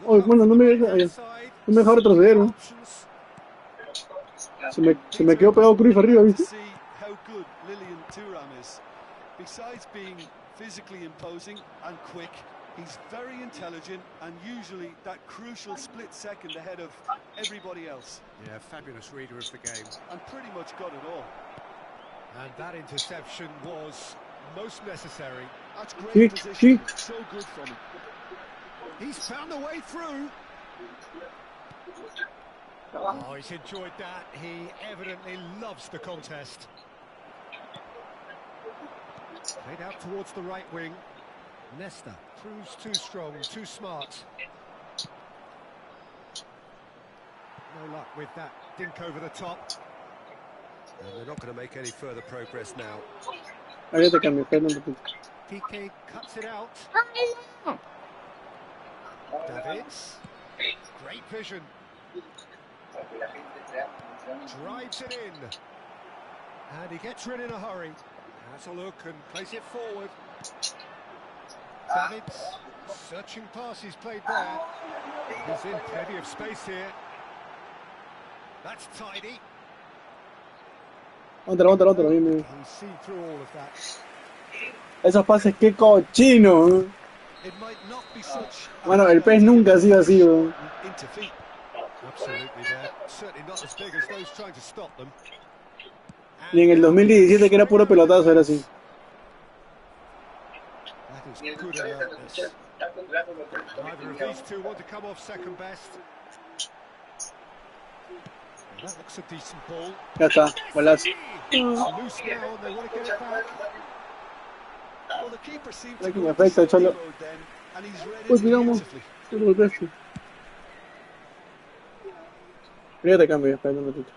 Oh, bueno, no me deja retroceder, ¿no? Se me quedó pegado Cruyff arriba, ¿viste? Besides being physically imposing and quick, he's very intelligent and usually that crucial split second ahead of everybody else. Yeah, fabulous reader of the game. And pretty much got it all. And that interception was most necessary. That's great position. So good from him. He's found the way through. Oh, he's enjoyed that. He evidently loves the contest. Played out towards the right wing. Nesta proves too strong, too smart. No luck with that dink over the top. And they're not going to make any further progress now. Piqué cuts it out. Davids. Great vision. Drives it in. And he gets rid in a hurry. Has a look and plays it forward. Davids, searching pass, he's played there. He's in plenty of space here. That's tidy. Otra. Can see through all of that. Esos pases, qué cochino. Bueno, el pez nunca ha sido así, bro. Absolutely there. Certainly not as big as those trying to stop them. Y en el 2017 que era puro pelotazo era así. That is good alertness. Neither of these two want to come off second best. That looks a decent ball. Ya está, balazo. Loose now and they want to get it back. Well, the keeper seemed que me afecta, cholo. Pues digamos, tú lo golpeaste. Fíjate cambio, espera un ratito.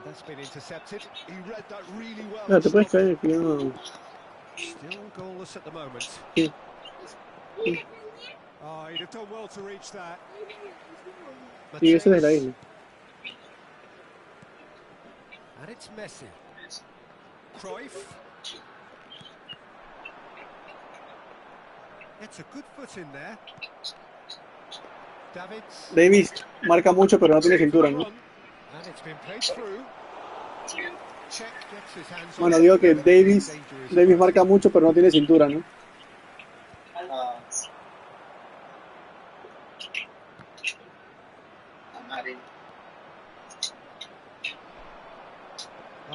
That's been intercepted. He read that really well. Ya, te puedes caer, que no. Still goalless at the moment. Sí. Oh, he'd have done well to reach that. Sí, ese es de la isla. And it's Messi. Cruyff. It's a good foot in there. Davis marca mucho, pero no tiene cintura, ¿no? Bueno, digo que Davis marca mucho, pero no tiene cintura, ¿no?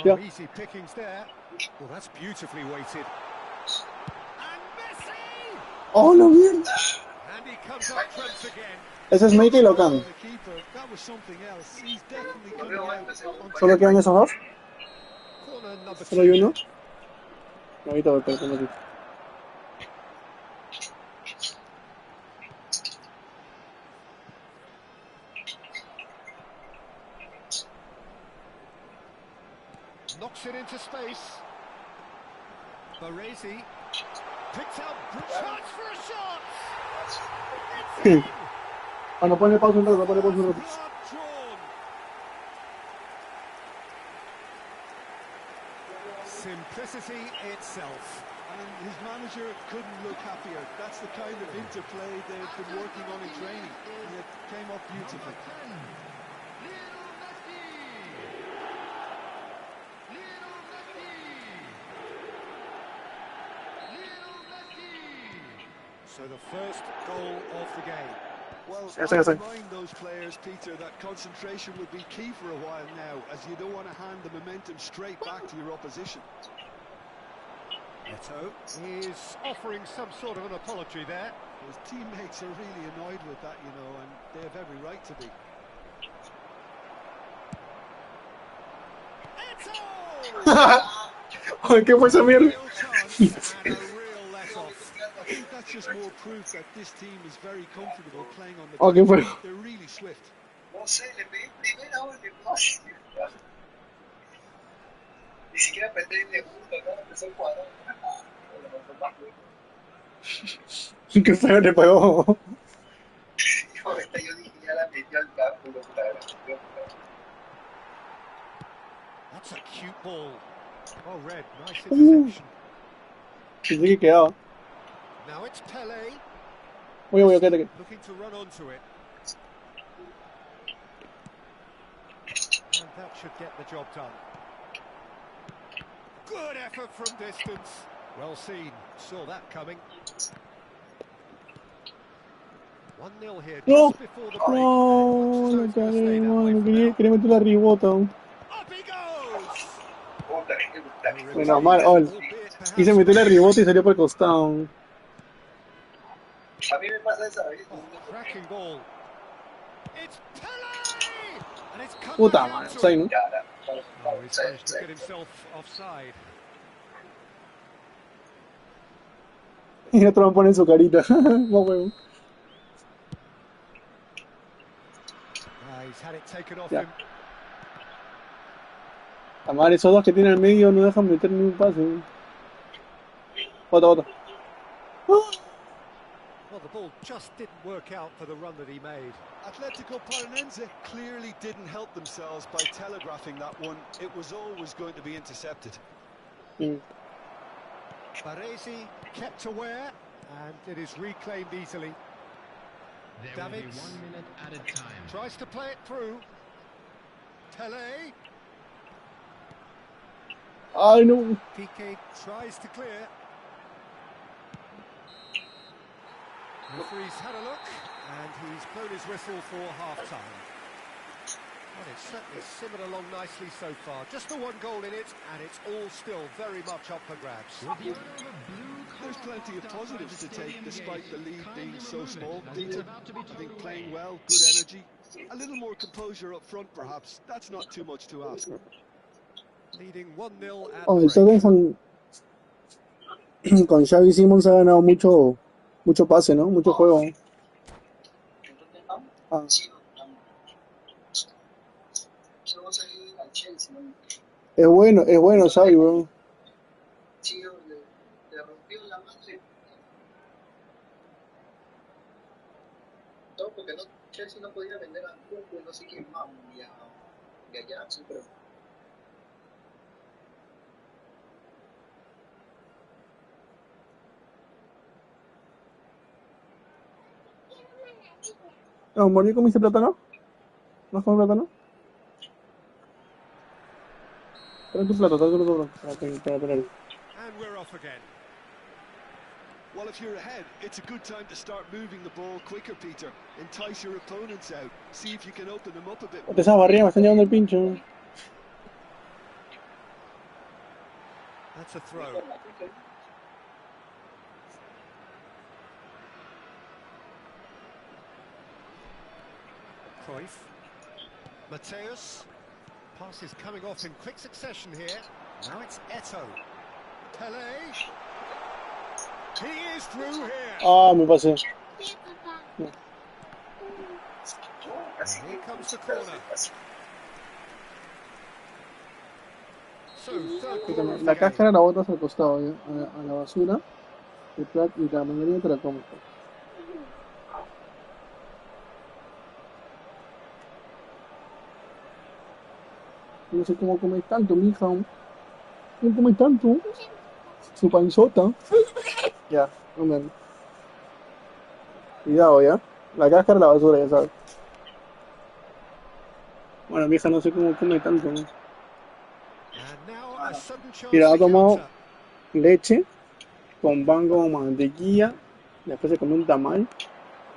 Oh, easy pickings there. Well, that's beautifully weighted. And Messi! Oh, no, mierda. And he comes up trumps again. Ese es Mickey Locan. ¿Solo quedan esos dos? ¿Solo hay uno? No, ahorita voy, perdón. Knocks it into space. Baresi picks out chance for a shot. Bueno, ponle pausa un rato, Simplicity itself. And his manager couldn't look happier. That's the kind of interplay they've been working on in training. And it came off beautifully. So the first goal of the game. Well, I remind those players, Peter, that concentration will be key for a while now, as you don't want to hand the momentum straight back to your opposition. Neto is offering some sort of an apology there. His teammates are really annoyed with that, you know, and they have every right to be. ¿Qué fue esa mierda? That's just more proof that this team is very comfortable playing on the pitch. Fue? They're really swift. No sé, le pedí primera o de más. Ni siquiera apreté de gusto, acá empezó el cuadro. ¿Qué feo le pegó? Yo dije, ya la metió al campo, That's a cute ball. Oh, Red, nice interception. Pensé que quedaba. Now it's Pele. Voy, quédate. Looking to run onto it. And that should get the job done. Good effort from distance. Well seen. Saw that coming. 1-0 here No, just before the break. no, So la it's going to stay cagué, that way mano. for now. Quería meter la ribota. Up he goes. Puta, que puta. Menos mal, Albeit quise perhaps meter la late. ribota y salió por el costado. A mí me pasa esa vez. Oh, cracking ball. It's Pele! And it's come Puta back madre, into offside, it. ¿no? Oh, he's managed to get himself offside. Y otro me pone en su carita. Más huevo. He's had it taken off Ya. him. La madre, esos dos que tienen al medio no dejan meter ni un pase. Bota. Well, the ball just didn't work out for the run that he made. Atletico Paranaense clearly didn't help themselves by telegraphing that one. It was always going to be intercepted. Baresi kept aware, and it is reclaimed easily. There will be Davids 1 minute at a time. tries to play it through. Pele. Ay, no. Piqué tries to clear. Referee's had a look, and he's blown his whistle for half-time. Well, it's certainly simmered along nicely so far. Just the one goal in it, and it's all still very much up for grabs. There's plenty of positives to take despite the lead being so small, Peter. I think playing well, good energy. A little more composure up front, perhaps. That's not too much to ask. Leading 1-0 at Oh, the el break. Tottenham con Xavi Simons ha ganado mucho pase, ¿no? Mucho juego. Ah, es bueno Xavi, weón. Le rompió la madre. Todo porque Chelsea no podía vender a coop y no sé quién más. Y a Jackson, pero. No, ¿Morí comiste plátano? ¿No has comido plátano? Trae tu plato, para tener. And we're off again. Well, if you're ahead, it's a good time to start moving the ball quicker, Peter. Entice your opponents out. See if you can open them up a bit more. Esa barriga me están llevando el pincho. That's a throw. Cruyff. Mateus. Pass is coming off in quick succession here. Now it's Eto'o. Pele. He is through here. Ah, me pasé. Here comes the corner. So, third corner of the La game. cáscara la botas al costado, ¿ya? A la basura. Y la mayoría te la comes. No sé cómo come tanto, mija. ¿Cómo come tanto? Su panzota. Ya, hombre. Cuidado, ya. La cáscara, la basura, ya sabes. Bueno, mi hija no sé cómo come tanto, ¿no? And now a sudden chance Mira, ha to tomado counter. leche con pan con mantequilla. Después se comió un tamal.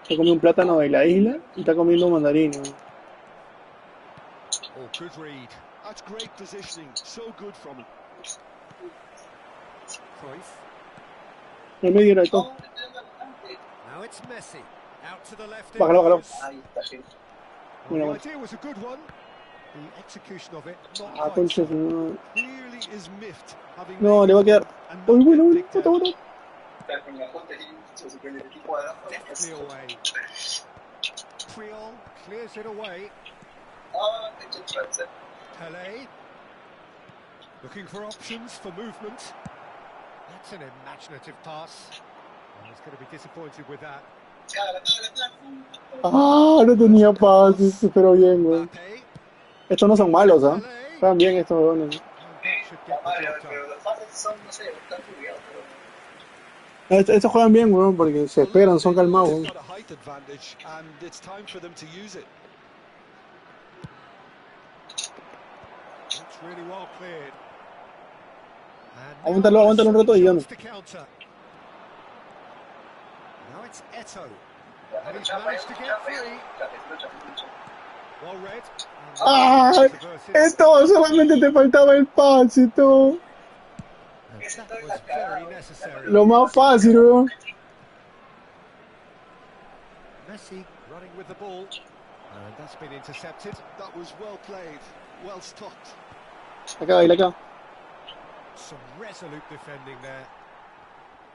Se comió un plátano de la isla y está comiendo mandarina. Oh, good read. That's great positioning. So good from him. Cruyff. En el medio era de todo. Now it's Messi. Out to the left. Bájalo, bájalo. Ahí está, sí. Well, the idea was a good one. The execution of it not Ah, quite concha, so. no. Clearly is miffed, having No, made le va a the quedar. run and Uy, not bueno, been bueno, picked bota, out. bota. Está con la contra y se supone el equipo de abajo. Clear away. Priol clears it away. Ah, te eché chance. Pele. Looking for options for movement. That's an imaginative pass. And he's going to be disappointed with that. Ah, no tenía pases, pero bien, güey. Mbappe. Estos no son malos, ¿ah? Están bien estos jóvenes. And that should get the Madre, job pero done. los pases son, no sé, están jugados, pero. Estos juegan bien, weón, porque se Well, look, esperan, son they know calmados, they've weón. got a height advantage, and it's time for them to use it. It's really well cleared. And Aguántalo, now a aguántalo un silly rato y ya no. chance to counter. Now it's Eto. And he's managed to get free. Well read. ¡Ah! Esto solamente te faltaba el pase, todo. And that was very necessary. Lo más fácil, weón. Messi running with the ball. And that's been intercepted. That was well played, well stopped. Acá, baila acá. Some resolute defending there.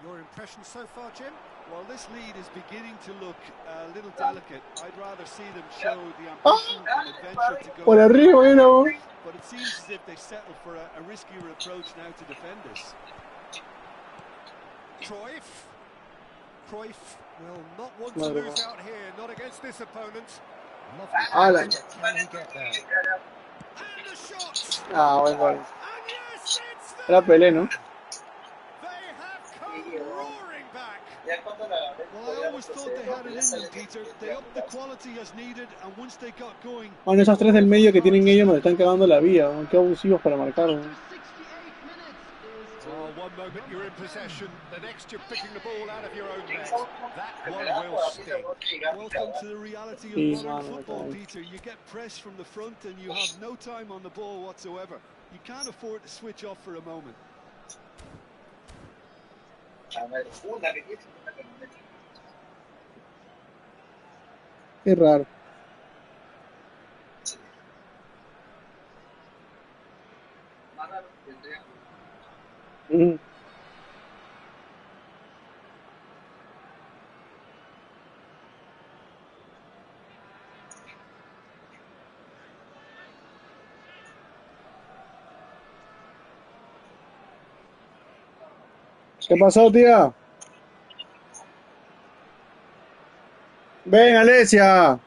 Your impression so far, Jim? Well, this lead is beginning to look a little delicate. I'd rather see them show the Ah, ambition and adventure to go por for arriba, it. weón. But it seems as if they settle for a riskier approach now to defend this. Cruyff will not want to Madre lose mía. out here, not against this opponent. Lovely Ala. pass, but can he get there? And the shot! Ah, bueno, bueno. And yes, it's Era Pelé, ¿no? there! They have come roaring back. Well, I always thought they had it in them, Peter. They upped the quality as needed, and once they got going... Bueno, esos tres del medio que tienen ellos nos están cagando la vida, weón. Qué abusivos para marcar, weón. Oh, one moment you're in possession, the next you're picking the ball out of your own net. That one will sting. Welcome to the reality Sí, of modern mano, football, caray. Peter. You get pressed from the front and you have no time on the ball whatsoever. You can't afford to switch off for a moment. Qué raro. Ujú. ¿Qué pasó, tía? Ven, Alesia.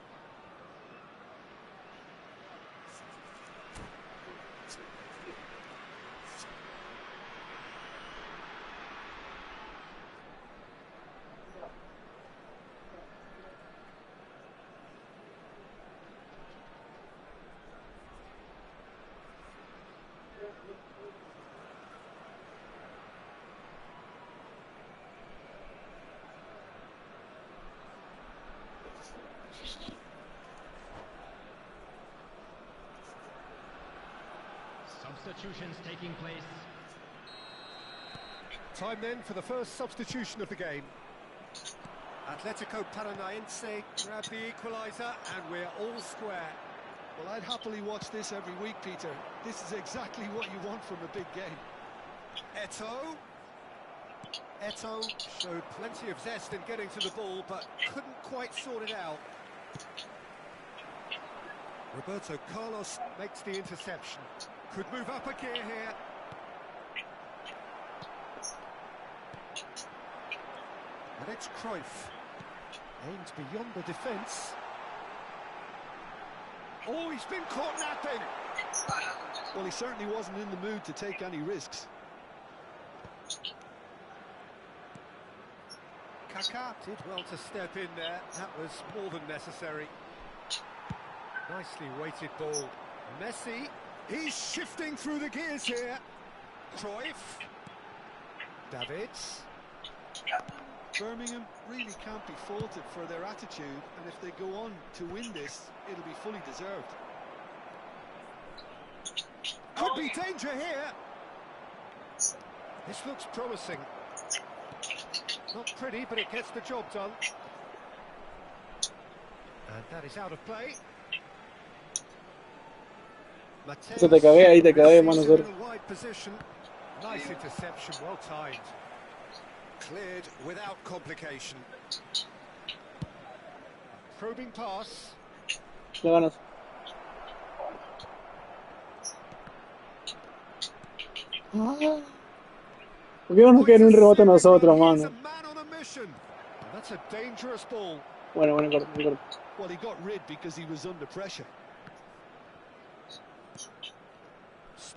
Substitutions taking place. Time then for the first substitution of the game. Atletico Paranaense grab the equaliser and we're all square. Well, I'd happily watch this every week, Peter. This is exactly what you want from a big game. Eto showed plenty of zest in getting to the ball, but couldn't quite sort it out. Roberto Carlos makes the interception. Could move up a gear here. And it's Cruyff. Aimed beyond the defence. Oh, he's been caught napping. Well, he certainly wasn't in the mood to take any risks. Kaká did well to step in there. That was more than necessary. Nicely weighted ball. Messi. He's shifting through the gears here. Cruyff. Davids. Birmingham really can't be faulted for their attitude, and if they go on to win this, it'll be fully deserved. Could be danger here. This looks promising. Not pretty, but it gets the job done. And that is out of play. Eso te cagué ahí, te cagué, mano. In a wide position. Nice interception, well timed. Cleared without complication. Probing pass. Le ganas. ¿Por qué no nos queda un rebote a nosotros, mano? That's a dangerous ball. Bueno, corto. Well, he got rid because he was under pressure.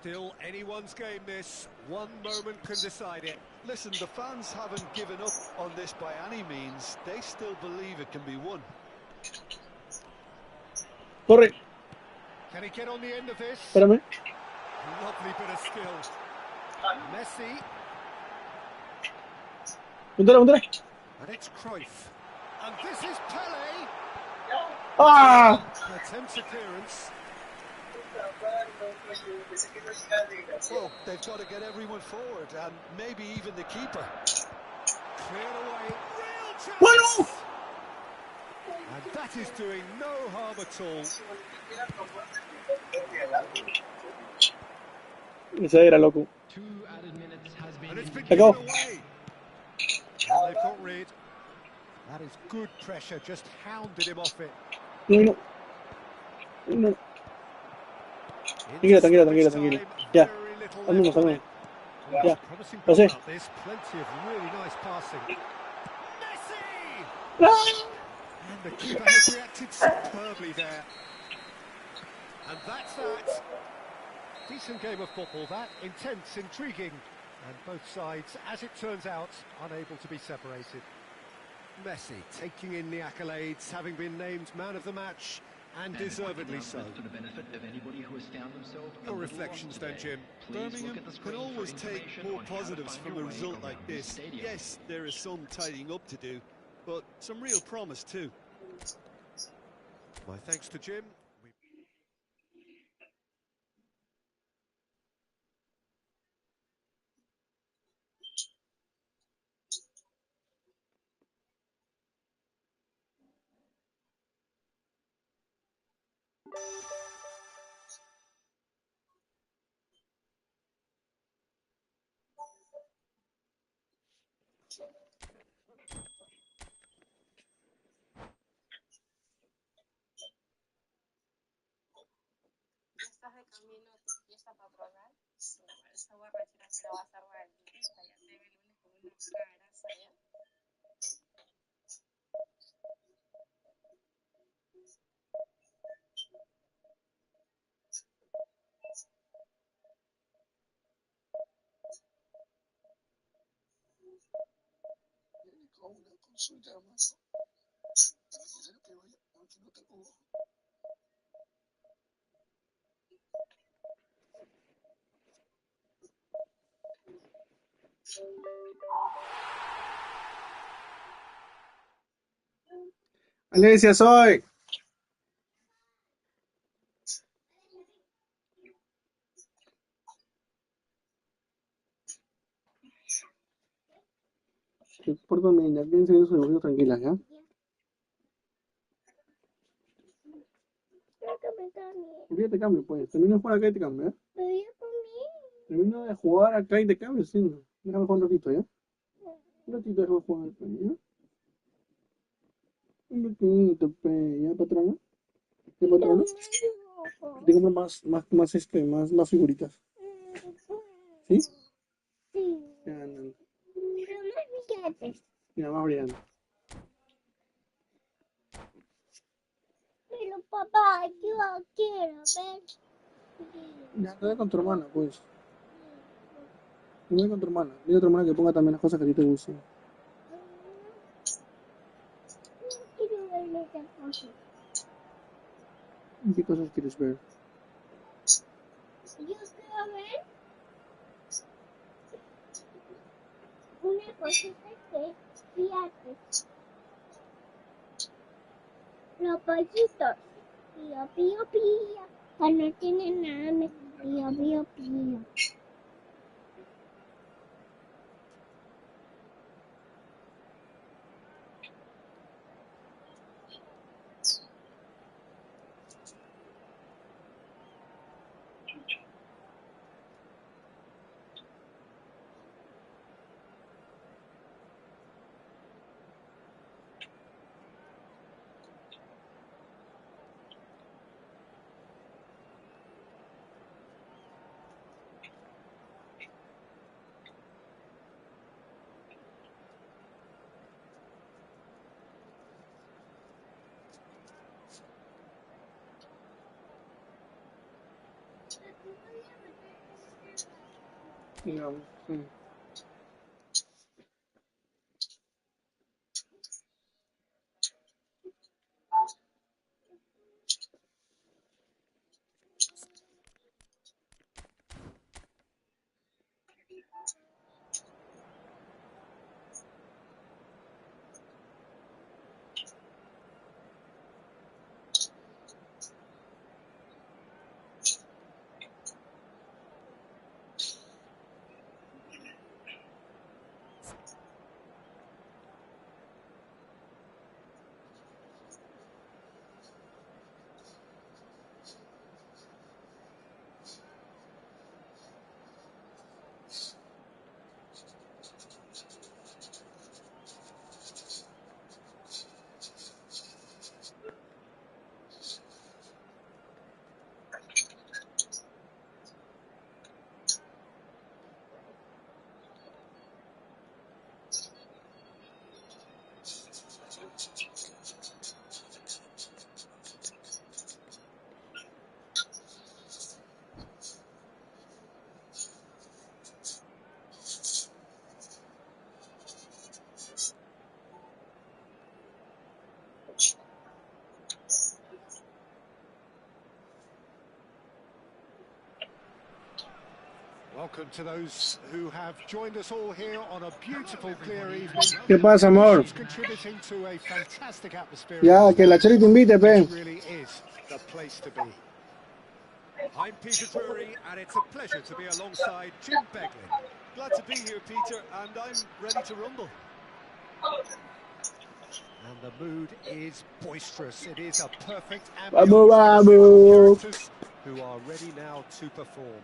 Still anyone's game this. One moment can decide it. Listen, the fans haven't given up on this by any means. They still believe it can be won. Corre. Can he get on the end of this? Espérame. Lovely bit of skill. Messi. Puntera, puntera. And it's Cruyff. And this is Pele. ¡Ah! Attempts a clearance. Well, they've got to get everyone forward, and maybe even the keeper. Cleared away. Real chance. ¡Bueno! And that is doing no harm at all. Esa era, loco. 2 added minutes has been And it's been Acabó. given away. And they've got rid. That is good pressure, just hounded him off it. No. Tranquila, tranquila, tranquila, tranquila. Ya. Al menos, al menos. Ya. Promising Lo goal sé. out this, plenty of really nice passing. Messi! ¡Ah! And the keeper has reacted superbly there. And that's that. Decent game of football, that. Intense, intriguing. And both sides, as it turns out, unable to be separated. Messi taking in the accolades, having been named man of the match, and deservedly so. for the benefit of anybody who has found themselves. Your reflections then, Jim. Birmingham can always take more positives from a result like this. Yes, there is some tidying up to do, but some real promise too. My thanks to Jim. Estás de camino a tu fiesta patronal. Esa borrachera me la vas a armar. Ya te ve el lunes con una caraza ya. Con una consulta más. Pero que vaya, aunque no te puedo. Alicia, soy. Perdón, niña, piensa en su negocio tranquila, ¿ya? ¿Qué te cambio, pues? Termino de jugar acá y te cambio, ¿eh? Termino de jugar acá y te cambio, sí. Déjame jugar un ratito, ¿ya? Un ratito déjame jugar, ¿ya? Un ratito, ¿ya, patrona? ¿Ya, patrona? Te compro más figuritas. ¿Sí? Ya, no. Mira, más brillante. Pero papá, yo quiero ver. Ya, te voy con tu hermana, pues. Te voy con tu hermana. Dile a tu hermana que ponga también las cosas que a ti te gustan. No quiero ver esas cosas. ¿Qué cosas quieres ver? Yo quiero ver una cosita que, fíjate, los pollitos. Pío, pío, pío. Cuando tienen hambre, pío, pío, pío. digamos. Sí. Welcome to those who have joined us all here on a beautiful, clear evening. ¿Qué pasa, amor? This is contributing to a fantastic atmosphere. Ya, que la Cheli te invite, pe. This really is the place to be. I'm Peter Drury, and it's a pleasure to be alongside Jim Beglin. Glad to be here, Peter, and I'm ready to rumble. And the mood is boisterous. It is a perfect Vamos, ambience vamos. characters who are ready now to perform.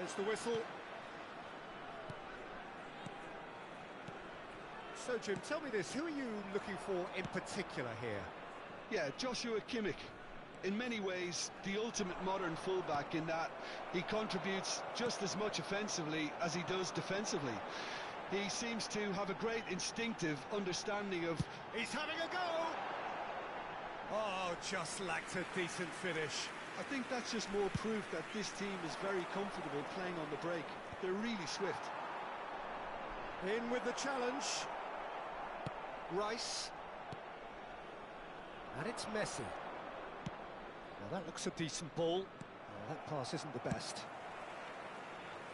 There's the whistle. So, Jim, tell me this, who are you looking for in particular here? Yeah, Joshua Kimmich. In many ways, the ultimate modern fullback in that he contributes just as much offensively as he does defensively. He seems to have a great instinctive understanding of... He's having a go! Oh, just lacked a decent finish. I think that's just more proof that this team is very comfortable playing on the break. They're really swift. In with the challenge. Rice. And it's Messi. Now that looks a decent ball. Well, that pass isn't the best.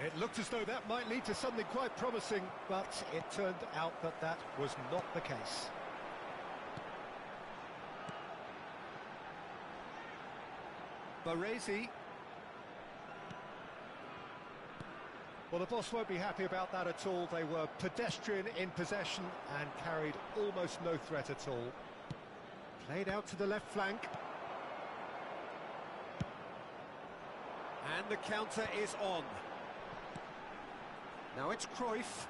It looked as though that might lead to something quite promising, but it turned out that that was not the case. Baresi. Well, the boss won't be happy about that at all. They were pedestrian in possession and carried almost no threat at all. Played out to the left flank. And the counter is on. Now it's Cruyff.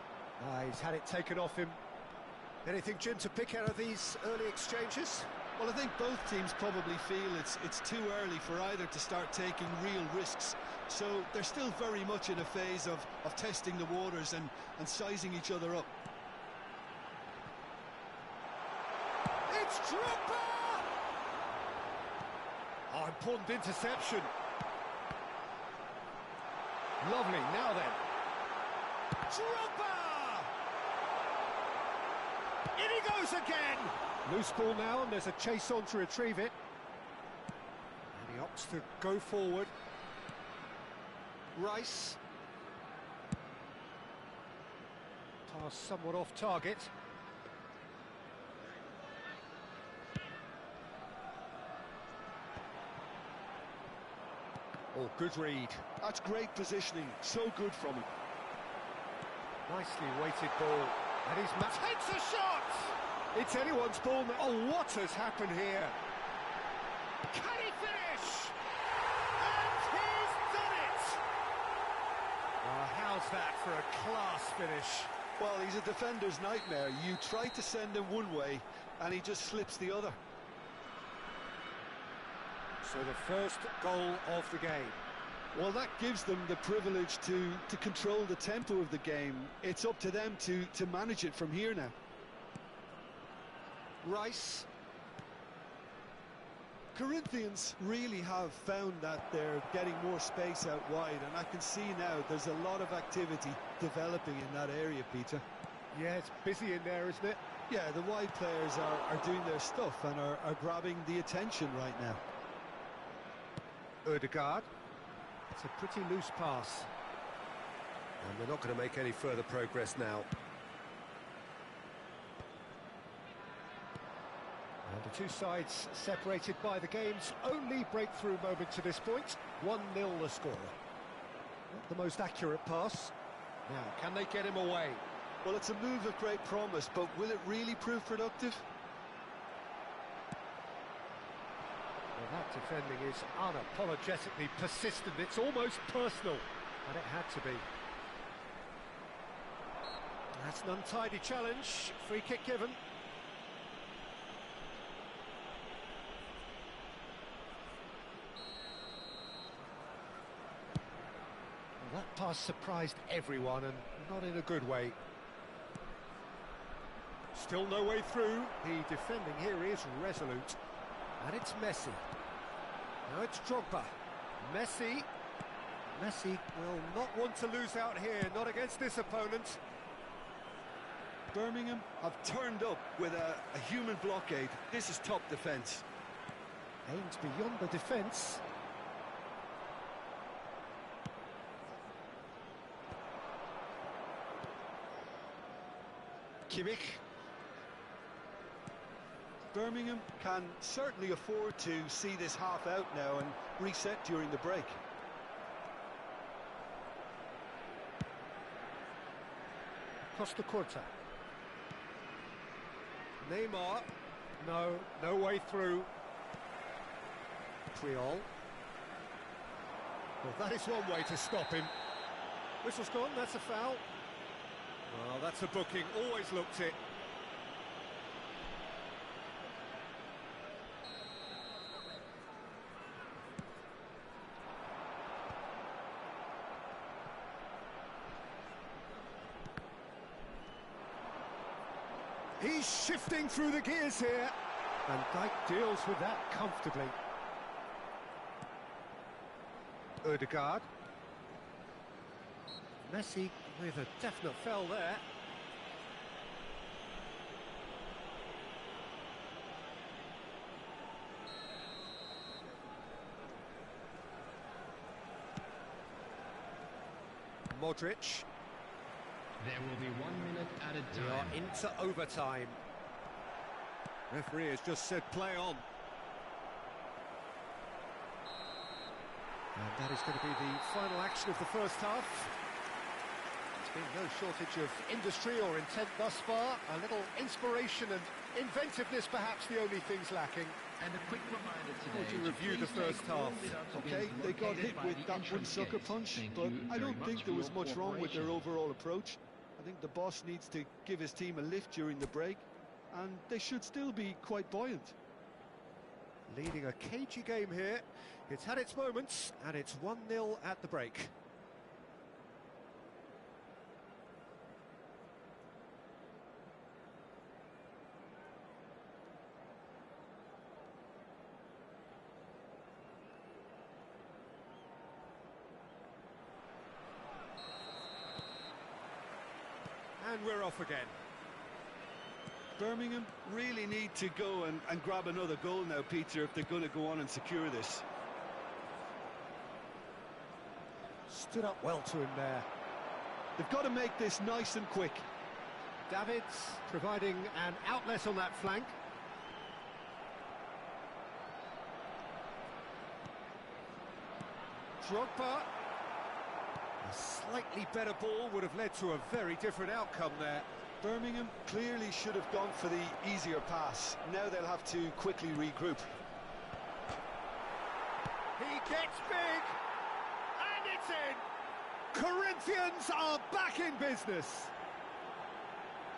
He's had it taken off him. Anything, Jim, to pick out of these early exchanges? Well, I think both teams probably feel it's too early for either to start taking real risks. So they're still very much in a phase of testing the waters and sizing each other up. It's Drogba! Oh, important interception. Lovely, now then. Drogba! In he goes again! Loose ball now, and there's a chase on to retrieve it. And he opts to go forward. Rice. Pass somewhat off target. Oh, good read. That's great positioning, so good from him. Nicely weighted ball. And he's takes a shot! It's anyone's ball now. Oh, what has happened here? Can he finish? And he's done it! Well, how's that for a class finish? Well, he's a defender's nightmare. You try to send him one way, and he just slips the other. So the first goal of the game. Well, that gives them the privilege to control the tempo of the game. It's up to them to manage it from here now. Rice. Corinthians really have found that they're getting more space out wide, and I can see now there's a lot of activity developing in that area, Peter. Yeah, it's busy in there, isn't it? Yeah, the wide players are doing their stuff and are grabbing the attention right now. Ødegaard. It's a pretty loose pass. And they're not going to make any further progress now. And the two sides separated by the game's only breakthrough moment to this point. 1-0 the score. Not the most accurate pass. Now, can they get him away? Well, it's a move of great promise, but will it really prove productive? Well, that defending is unapologetically persistent. It's almost personal, and it had to be. That's an untidy challenge. Free kick given. Well, that pass surprised everyone, and not in a good way. Still no way through. The defending here is resolute. And it's Messi. Now it's Drogba. Messi. Messi will not want to lose out here, not against this opponent. Birmingham have turned up with a human blockade. This is top defence. Aims beyond the defence. Kimmich. Birmingham can certainly afford to see this half out now and reset during the break. Costa Curta. Neymar. No way through. Triol. Well, that is one way to stop him. Whistle's gone, that's a foul. Well, that's a booking, always looked it. He's shifting through the gears here. And Dijk deals with that comfortably. Ødegaard. Messi with a definite foul there. Modric. There will be 1 minute added We time. are into overtime. Referee has just said play on. And that is going to be the final action of the first half. There's been no shortage of industry or intent thus far. A little inspiration and inventiveness, perhaps the only things lacking. And a quick reminder today. Would you review the please first take all half? without the Okay, bins they got located hit by with the that one entrance sucker gate. punch, Thank but you I very don't much think there for was your much wrong with their cooperation. overall approach. I think the boss needs to give his team a lift during the break, and they should still be quite buoyant. Leading a cagey game here. It's had its moments, and it's 1-0 at the break. And we're off again. Birmingham really need to go and grab another goal now, Peter, if they're going to go on and secure this. Stood up well to him there. They've got to make this nice and quick. Davids providing an outlet on that flank. Drogba. A slightly better ball would have led to a very different outcome there. Birmingham clearly should have gone for the easier pass. Now they'll have to quickly regroup. He gets big, and it's in! Corinthians are back in business.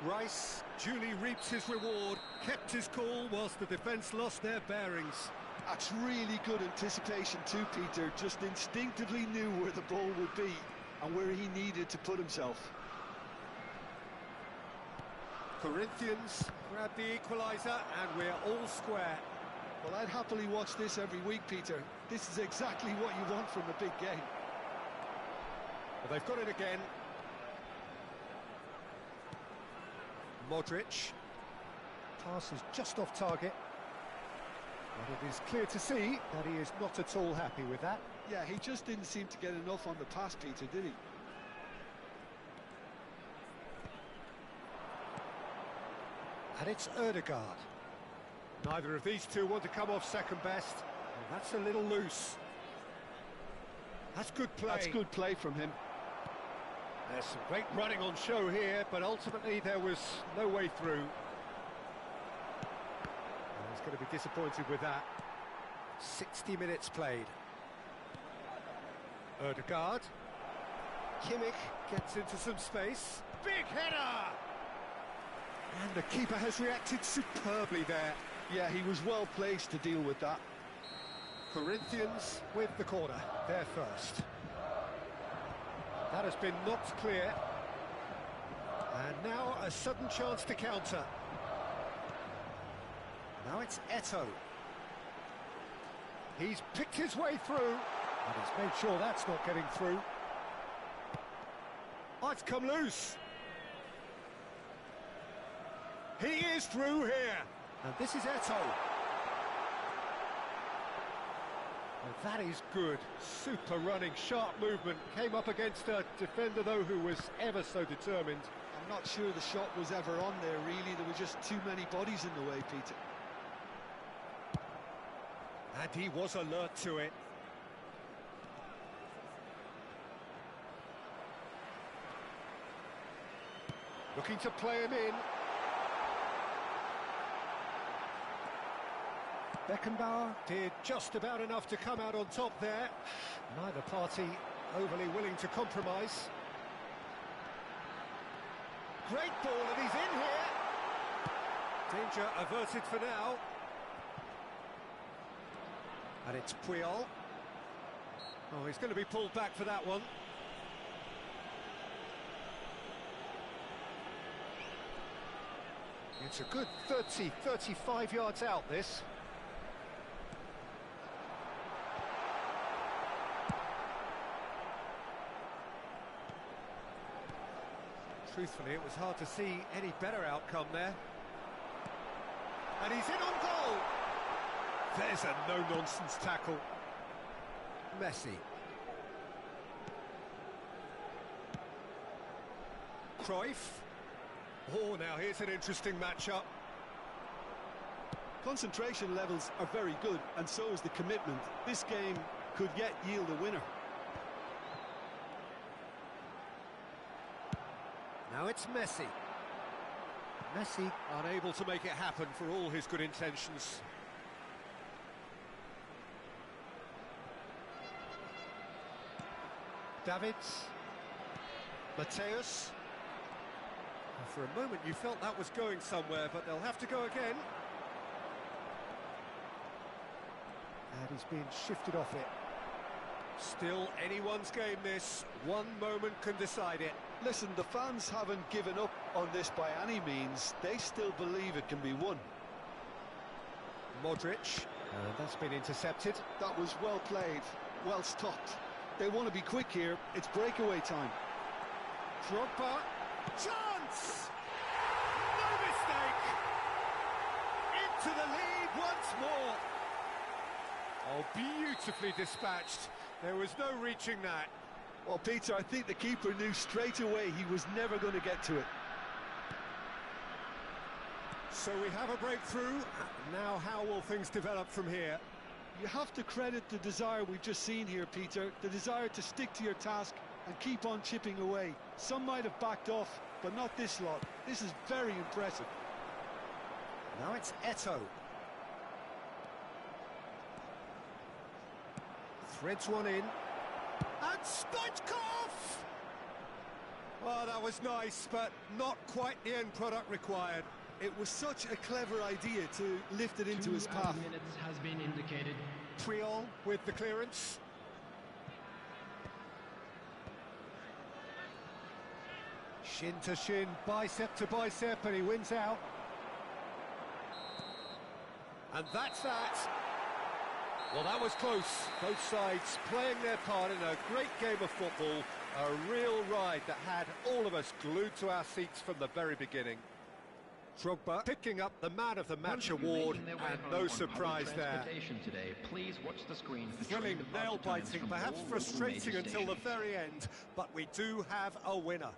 Rice duly reaps his reward, kept his cool whilst the defence lost their bearings. That's really good anticipation too, Peter. Just instinctively knew where the ball would be and where he needed to put himself. Corinthians grab the equaliser, and we're all square. Well, I'd happily watch this every week, Peter. This is exactly what you want from a big game. Well, they've got it again. Modric. Pass is just off target. But it is clear to see that he is not at all happy with that. Yeah, he just didn't seem to get enough on the pass, Peter, did he? And it's Ødegaard. Neither of these two want to come off second best. And that's a little loose. That's good play. That's good play from him. There's some great running on show here, but ultimately there was no way through. And he's going to be disappointed with that. 60 minutes played. Ødegaard. Kimmich gets into some space. Big header! And the keeper has reacted superbly there. Yeah, he was well placed to deal with that. Corinthians with the corner, they're first. That has been knocked clear. And now a sudden chance to counter. Now it's Eto'o. He's picked his way through, and he's made sure that's not getting through. Oh, it's come loose. He is through here, and this is Eto'o. Well, that is good. Super running, sharp movement. Came up against a defender, though, who was ever so determined. I'm not sure the shot was ever on there, really. There were just too many bodies in the way, Peter. And he was alert to it. Looking to play him in. Beckenbauer did just about enough to come out on top there. Neither party overly willing to compromise. Great ball, and he's in here. Danger averted for now. And it's Puyol. Oh, he's going to be pulled back for that one. It's a good 30, 35 yards out, this. Truthfully, it was hard to see any better outcome there. And he's in on goal! There's a no-nonsense tackle. Messi. Cruyff. Oh, now here's an interesting matchup. Concentration levels are very good, and so is the commitment. This game could yet yield a winner. Now it's Messi. Messi unable to make it happen for all his good intentions. Davids. Mateus. For a moment you felt that was going somewhere, but they'll have to go again. And he's been shifted off it. Still anyone's game this. One moment can decide it. Listen, the fans haven't given up on this by any means. They still believe it can be won. Modric, and that's been intercepted. That was well played, well stopped. They want to be quick here. It's breakaway time. Drogba, chance! No mistake! Into the lead once more. Oh, beautifully dispatched. There was no reaching that. Well, Peter, I think the keeper knew straight away he was never going to get to it. So we have a breakthrough. Now how will things develop from here? You have to credit the desire we've just seen here, Peter. The desire to stick to your task and keep on chipping away. Some might have backed off, but not this lot. This is very impressive. Now it's Eto'o. Threads one in. And Stoichkov! Oh, that was nice, but not quite the end product required. It was such a clever idea to lift it into his path. 2 minutes has been indicated. Triol with the clearance. Shin to shin, bicep to bicep, and he wins out. And that's that. Well, that was close. Both sides playing their part in a great game of football. A real ride that had all of us glued to our seats from the very beginning. Drogba picking up the Man of the Match award, and no surprise there. Today, please watch the screen for Thrilling, nail-biting, perhaps frustrating until the very end, but we do have a winner.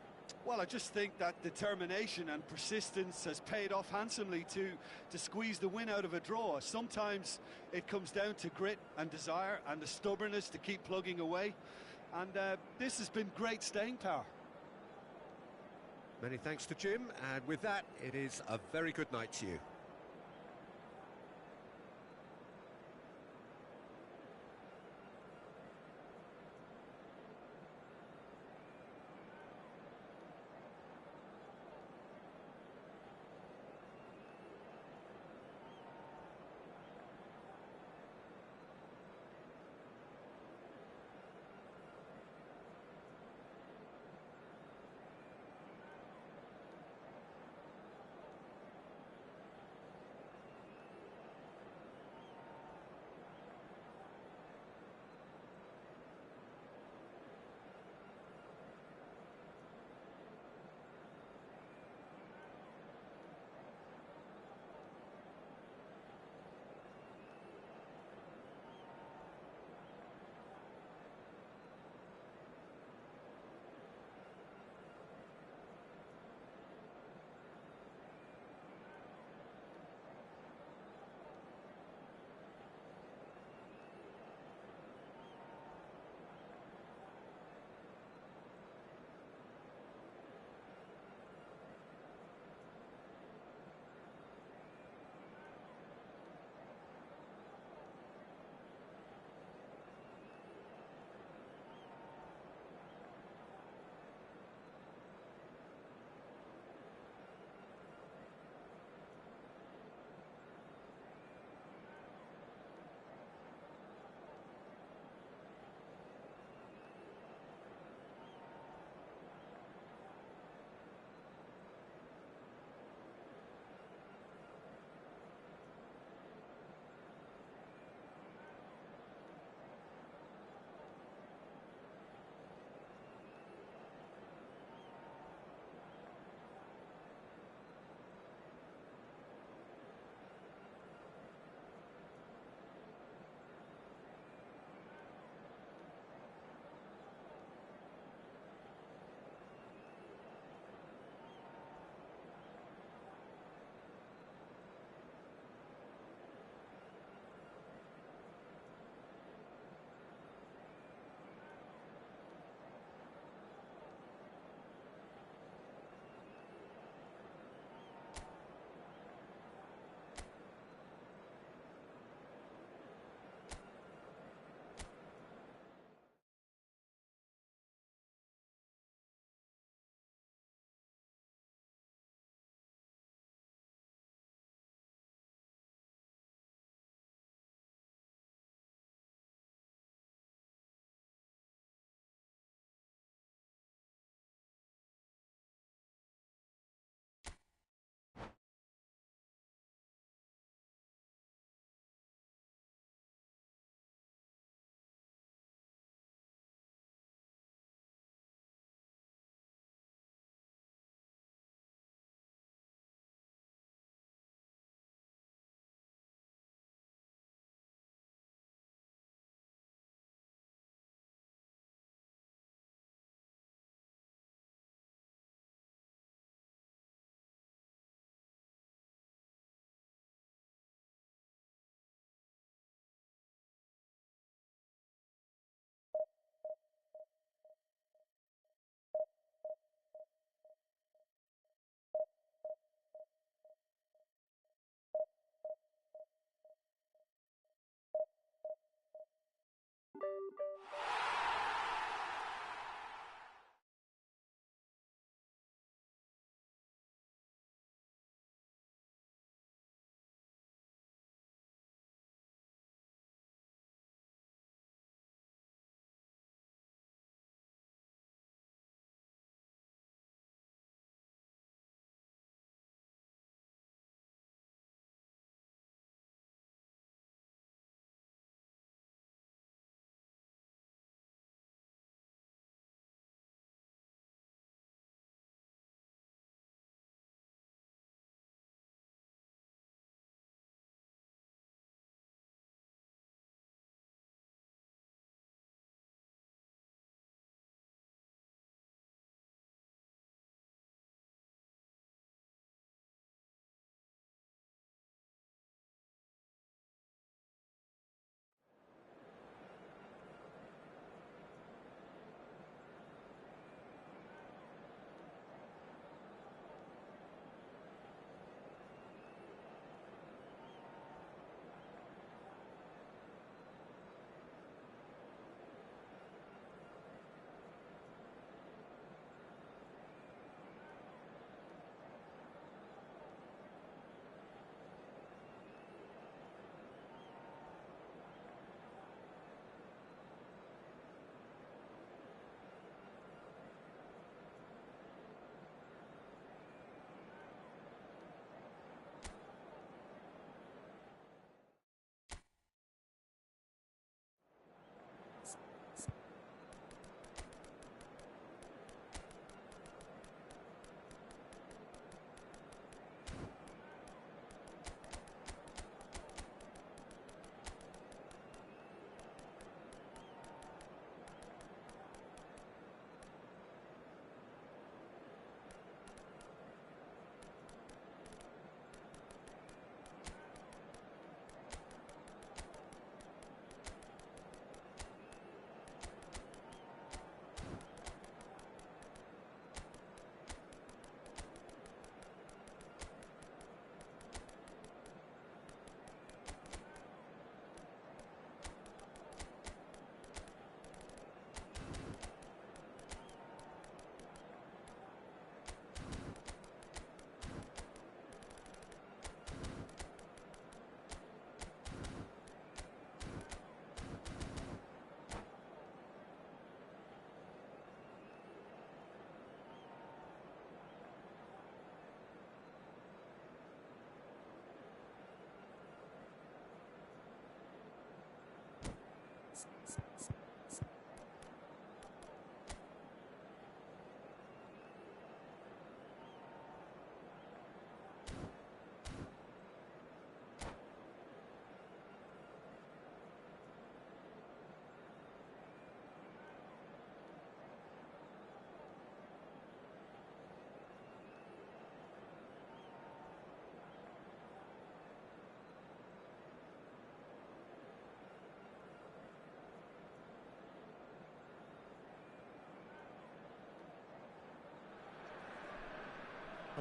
Well, I just think that determination and persistence has paid off handsomely to squeeze the win out of a draw. Sometimes it comes down to grit and desire and the stubbornness to keep plugging away. And this has been great staying power. Many thanks to Jim, and with that, it is a very good night to you.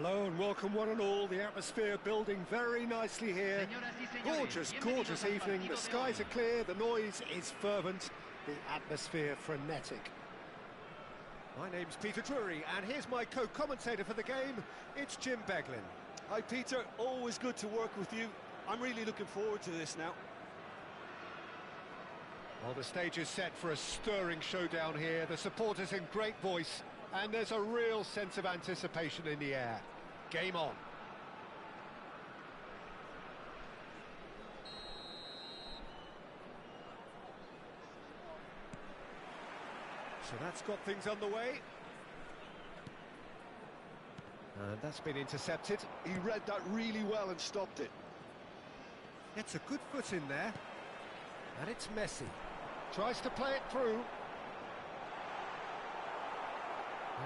Hello and welcome one and all. The atmosphere building very nicely here. Gorgeous, gorgeous evening. The skies are clear, the noise is fervent, the atmosphere frenetic. My name's Peter Drury, and here's my co-commentator for the game. It's Jim Beglin. Hi Peter, always good to work with you. I'm really looking forward to this now. Well, the stage is set for a stirring showdown here. The supporters in great voice, and there's a real sense of anticipation in the air. Game on. So that's got things underway. And that's been intercepted. He read that really well and stopped it. It's a good foot in there. And it's Messi. Tries to play it through.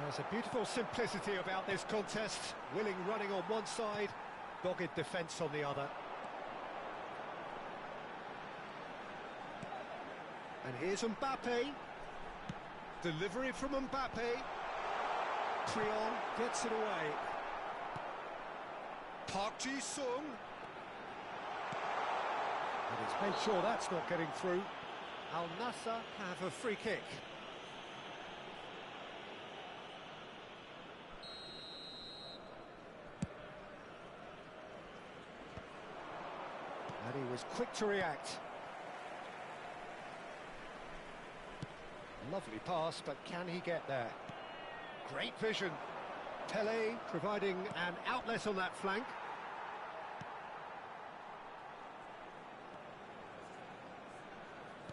There's a beautiful simplicity about this contest. Willing running on one side, dogged defence on the other. And here's Mbappe. Delivery from Mbappe. Trion gets it away. Park Ji-sung. And he's made sure that's not getting through. Al Nassr have a free kick. And he was quick to react. Lovely pass, but can he get there? Great vision. Pele providing an outlet on that flank.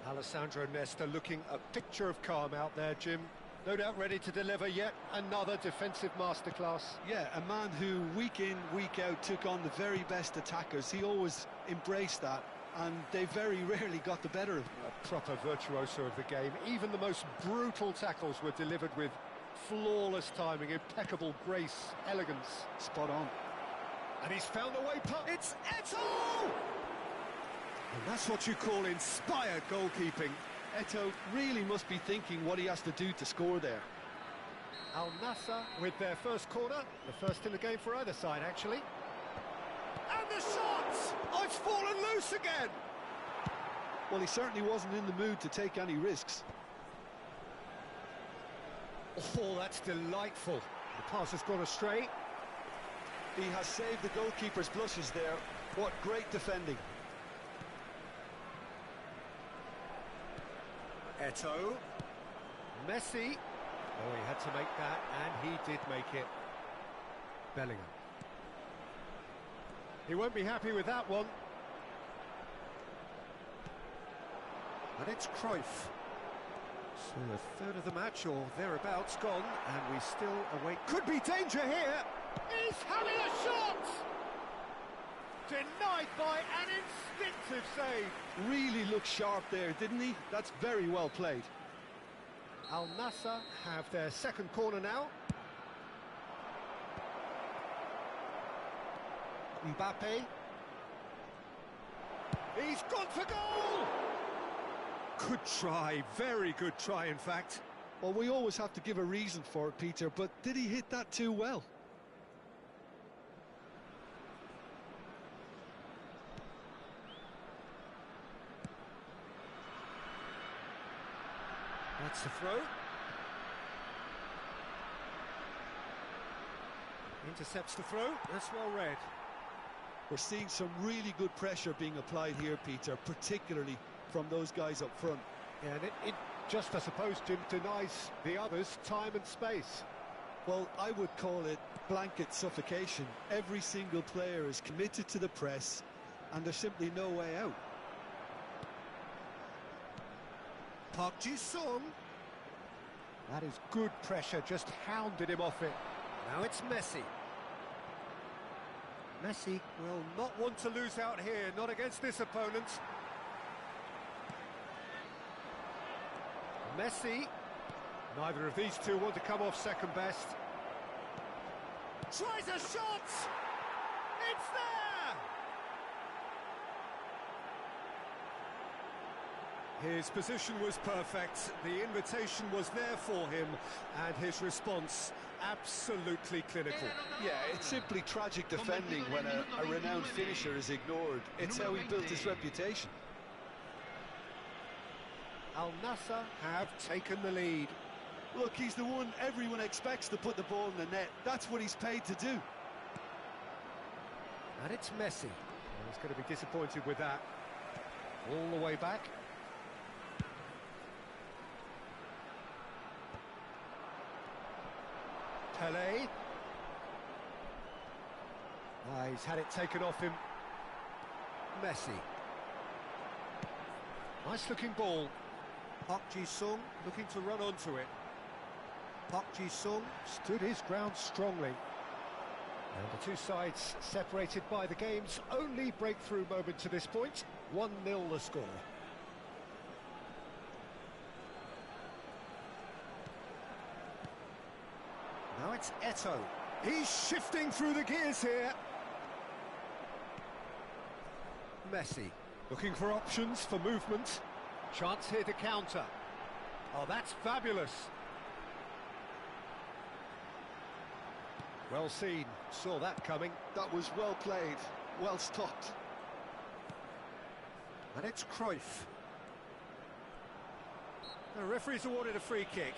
Alessandro Nesta looking a picture of calm out there, Jim. No doubt ready to deliver yet another defensive masterclass. Yeah, a man who week in, week out took on the very best attackers. He always embraced that, and they very rarely got the better of him. A proper virtuoso of the game. Even the most brutal tackles were delivered with flawless timing, impeccable grace, elegance. Spot on. And he's found a way past. It's Eto'o! And that's what you call inspired goalkeeping. Eto'o really must be thinking what he has to do to score there. Al Nassr with their first corner, the first in the game for either side, actually. And the shot! Oh, it's fallen loose again! Well, he certainly wasn't in the mood to take any risks. Oh, that's delightful. The pass has gone astray. He has saved the goalkeeper's blushes there. What great defending. Eto'o. Messi. Oh, he had to make that, and he did make it. Bellingham. He won't be happy with that one. And it's Cruyff. So a third of the match, or thereabouts, gone, and we still await... Could be danger here! He's having a shot! Denied by an instinctive save. Really looked sharp there, didn't he? That's very well played. Al Nassr have their second corner now. Mbappe. He's gone for goal! Good try, very good try, in fact. Well, we always have to give a reason for it, Peter, but did he hit that too well? That's the throw. Intercepts the throw. That's well read. We're seeing some really good pressure being applied here, Peter, particularly from those guys up front. Yeah, and it just, I suppose, Jim, denies the others time and space. Well, I would call it blanket suffocation. Every single player is committed to the press, and there's simply no way out. Park Ji-sung. That is good pressure, just hounded him off it. Now it's Messi. Messi will not want to lose out here, not against this opponent. Messi. Neither of these two want to come off second best. Tries a shot! It's there! His position was perfect, the invitation was there for him, and his response absolutely clinical. Yeah, it's simply tragic defending when a renowned finisher is ignored. It's how he built his reputation. Al Nassr have taken the lead. Look, he's the one everyone expects to put the ball in the net. That's what he's paid to do. And it's Messi. Well, he's going to be disappointed with that. All the way back. Pelé. He's had it taken off him. Messi. Nice looking ball. Park Ji-sung looking to run onto it. Park Ji-sung stood his ground strongly. And the two sides separated by the game's only breakthrough moment to this point. 1-0 the score. Now it's Eto'o. He's shifting through the gears here. Messi looking for options for movement. Chance here to counter. Oh, that's fabulous. Well seen, saw that coming. That was well played, well stopped. And it's Cruyff. The referee's awarded a free kick.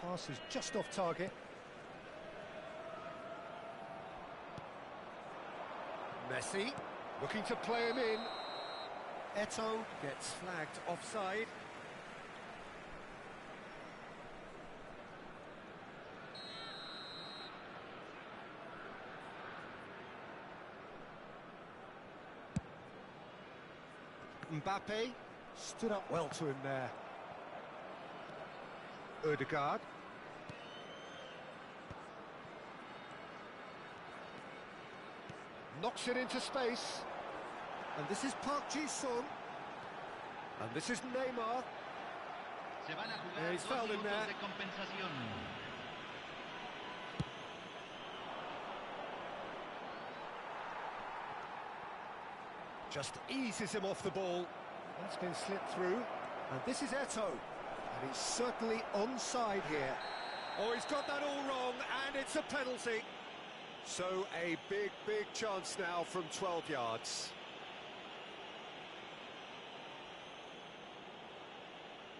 Pass is just off target. Messi looking to play him in. Eto'o gets flagged offside. Mbappe stood up well to him there. Ødegaard. Knocks it into space. And this is Park Ji-sung. And this is Neymar. Yeah, he's fouled him there. Just eases him off the ball. That's been slipped through. And this is Eto'o. And he's certainly onside here. Oh, he's got that all wrong, and it's a penalty. So a big, big chance now from 12 yards.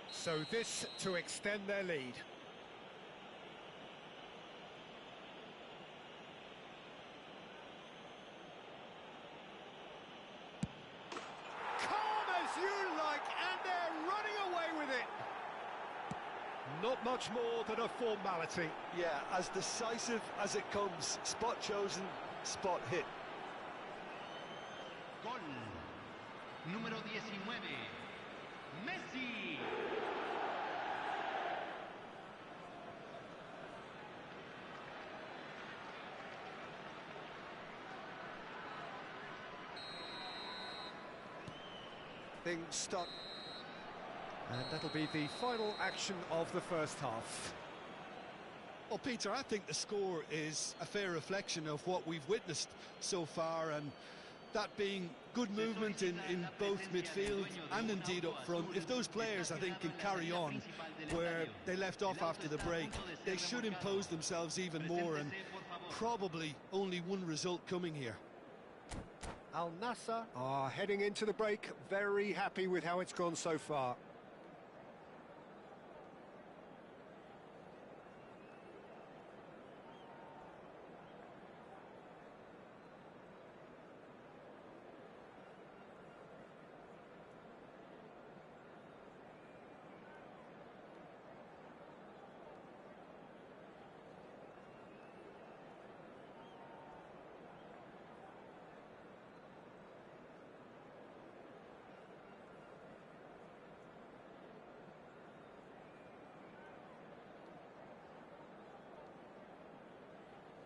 So this to extend their lead. Calm as you like, and they're running away with it. Not much more than a formality. Yeah, as decisive as it comes. Spot chosen, spot hit. Gol. Número 19. Messi. Things stop. And that'll be the final action of the first half. Well, Peter, I think the score is a fair reflection of what we've witnessed so far, and that being good movement in both midfield and indeed up front. If those players, I think, can carry on where they left off after the break, they should impose themselves even more, and probably only one result coming here. Al Nassr are heading into the break, very happy with how it's gone so far.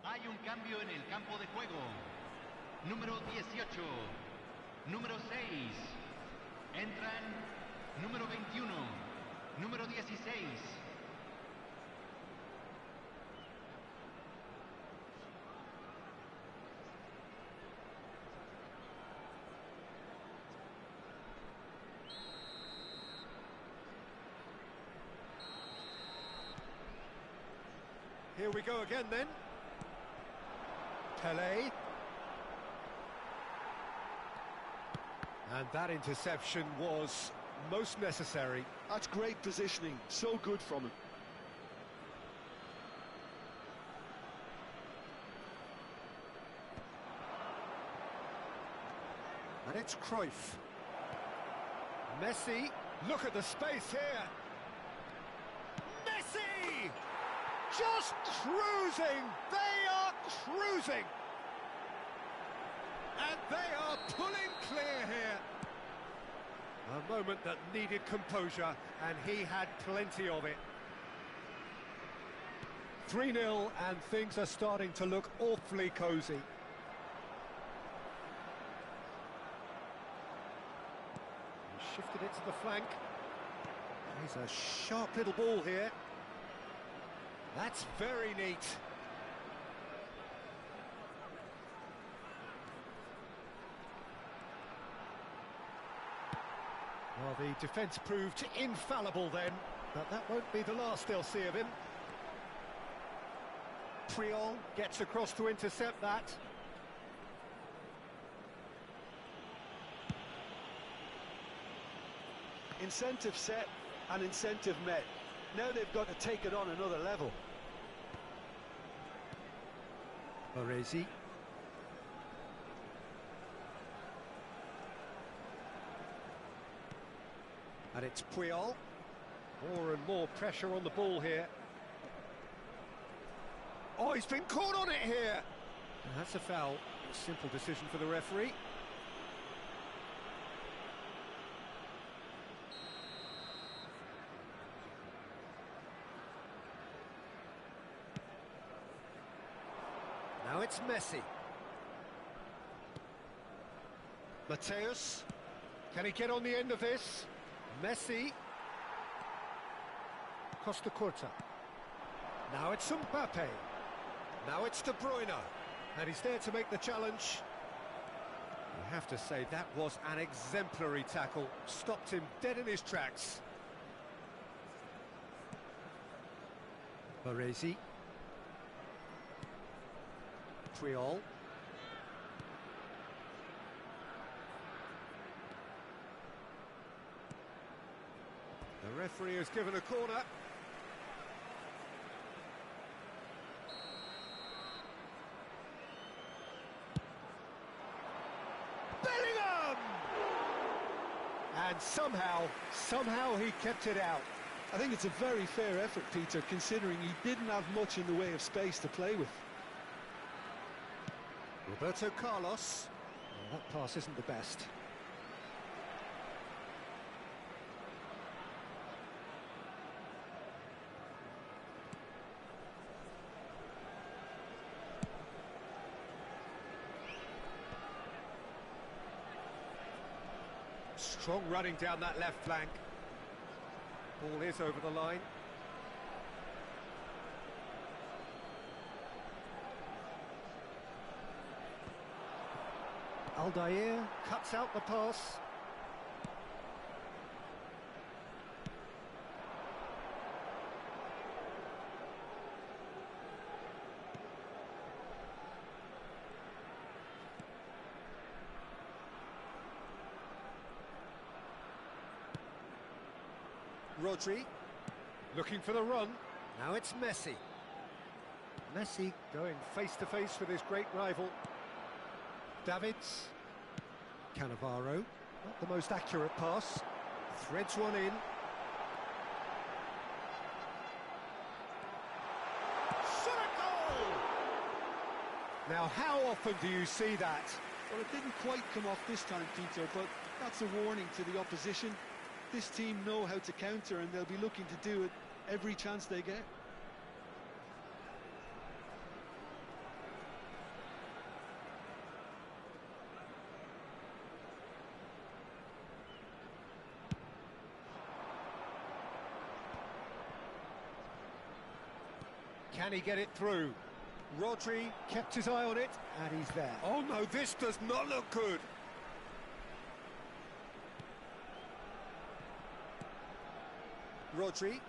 Hay un cambio en el campo de juego. Número 18. Número 6. Entran número 21. Número 16. Here we go again then. Pelé. And that interception was most necessary. That's great positioning, so good from him. And it's Cruyff. Messi, look at the space here. Messi! Just cruising! They are cruising! And they are pulling clear here. A moment that needed composure, and he had plenty of it. 3-0, and things are starting to look awfully cosy. Shifted it to the flank. Here's a sharp little ball here. That's very neat. Well, the defence proved infallible then, but that won't be the last they'll see of him. Puyol gets across to intercept that. Incentive set and incentive met. Now they've got to take it on another level. Baresi. And it's Puyol. More and more pressure on the ball here. Oh, he's been caught on it here! And that's a foul. A simple decision for the referee. Now it's Messi. Mateus. Can he get on the end of this? Messi. Costa Curta. Now it's Mbappe. Now it's De Bruyne. And he's there to make the challenge. You have to say that was an exemplary tackle. Stopped him dead in his tracks. Baresi. Puyol. The referee has given a corner. Bellingham! And somehow he kept it out. I think it's a very fair effort, Peter, considering he didn't have much in the way of space to play with. Roberto Carlos. Well, that pass isn't the best. Strong running down that left flank. Ball is over the line. Aldair cuts out the pass. Rodri, looking for the run. Now it's Messi. Messi going face-to-face with his great rival. Davids. Cannavaro. Not the most accurate pass. Threads one in. Shot a goal! Now, how often do you see that? Well, it didn't quite come off this time, Peter, but that's a warning to the opposition. This team know how to counter, and they'll be looking to do it every chance they get. Can he get it through? Rodri kept his eye on it, and he's there. Oh no, this does not look good. Rodri.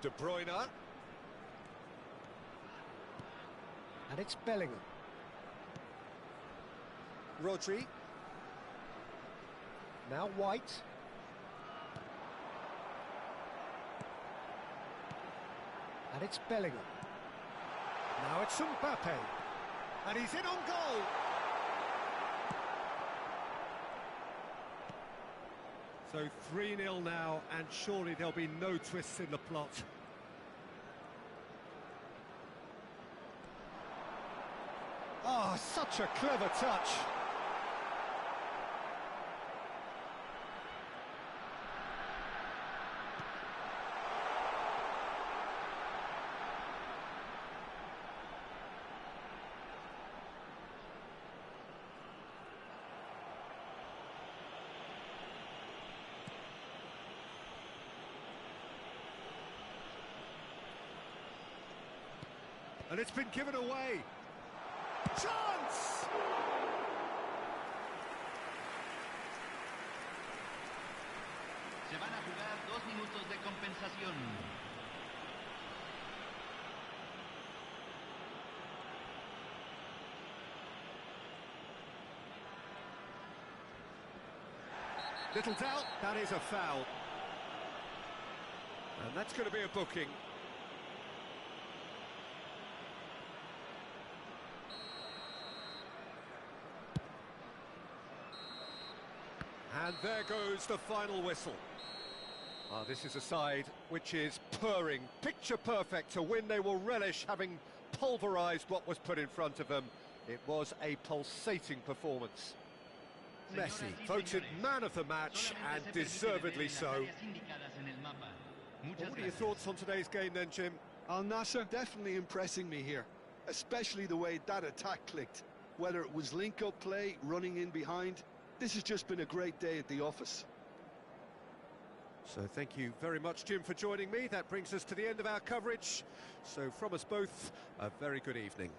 De Bruyne. And it's Bellingham. Rodri. Now White. And it's Bellingham. Now it's Mbappe. And he's in on goal. So 3-0 now, and surely there'll be no twists in the plot. Oh, such a clever touch. And it's been given away. Chance! Se van a jugar 2 minutos de compensación. Little doubt, that is a foul. And that's going to be a booking. And there goes the final whistle. This is a side which is purring, picture perfect. To win, they will relish having pulverised what was put in front of them. It was a pulsating performance. Messi voted man of the match, and deservedly so. What are your thoughts on today's game then, Jim? Al Nassr definitely impressing me here, especially the way that attack clicked. Whether it was link-up play, running in behind, this has just been a great day at the office. So thank you very much, Jim, for joining me. That brings us to the end of our coverage. So from us both, a very good evening.